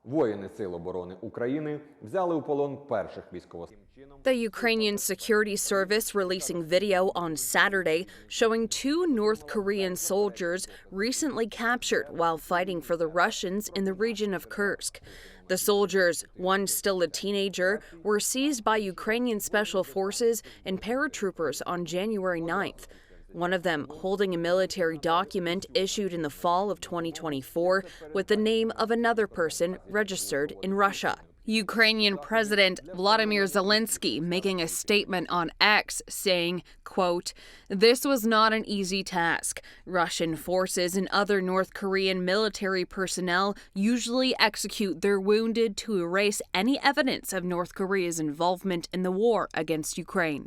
Воїни Сил оборони України взяли у полон перших військовослужбовців. The Ukrainian Security Service releasing video on Saturday showing 2 North Korean soldiers recently captured while fighting for the Russians in the region of Kursk. The soldiers, one still a teenager, were seized by Ukrainian special forces and paratroopers on January 9th. One of them holding a military document issued in the fall of 2024 with the name of another person registered in Russia. Ukrainian President Volodomir Zelenskyy making a statement on X saying, quote, "This was not an easy task. Russian forces and other North Korean military personnel usually execute their wounded to erase any evidence of North Korea's involvement in the war against Ukraine."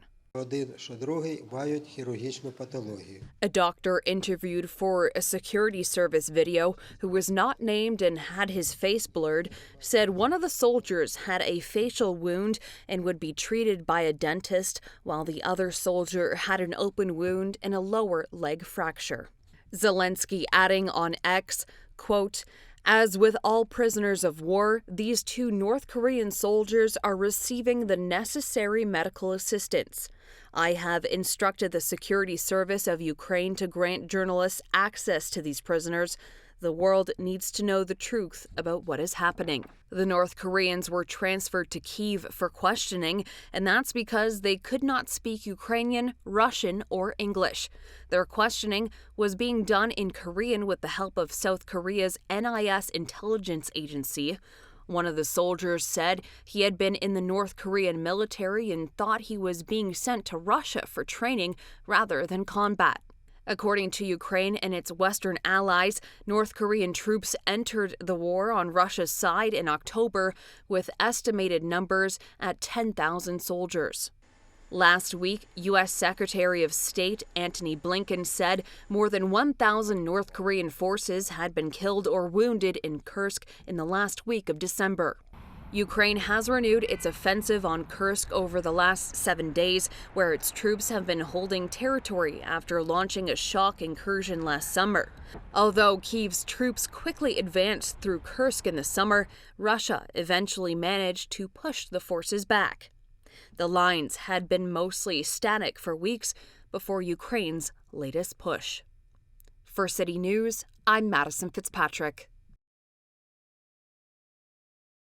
A doctor interviewed for a security service video, who was not named and had his face blurred, said one of the soldiers had a facial wound and would be treated by a dentist, while the other soldier had an open wound and a lower leg fracture. Zelenskyy adding on X, quote, "As with all prisoners of war, these 2 North Korean soldiers are receiving the necessary medical assistance. I have instructed the security service of Ukraine to grant journalists access to these prisoners. The world needs to know the truth about what is happening." The North Koreans were transferred to Kyiv for questioning, and that's because they could not speak Ukrainian, Russian, or English. Their questioning was being done in Korean with the help of South Korea's NIS intelligence agency. One of the soldiers said he had been in the North Korean military and thought he was being sent to Russia for training rather than combat. According to Ukraine and its Western allies, North Korean troops entered the war on Russia's side in October, with estimated numbers at 10,000 soldiers. Last week, U.S. Secretary of State Antony Blinken said more than 1,000 North Korean forces had been killed or wounded in Kursk in the last week of December. Ukraine has renewed its offensive on Kursk over the last 7 days, where its troops have been holding territory after launching a shock incursion last summer. Although Kyiv's troops quickly advanced through Kursk in the summer, Russia eventually managed to push the forces back. The lines had been mostly static for weeks before Ukraine's latest push. For City News, I'm Madison Fitzpatrick.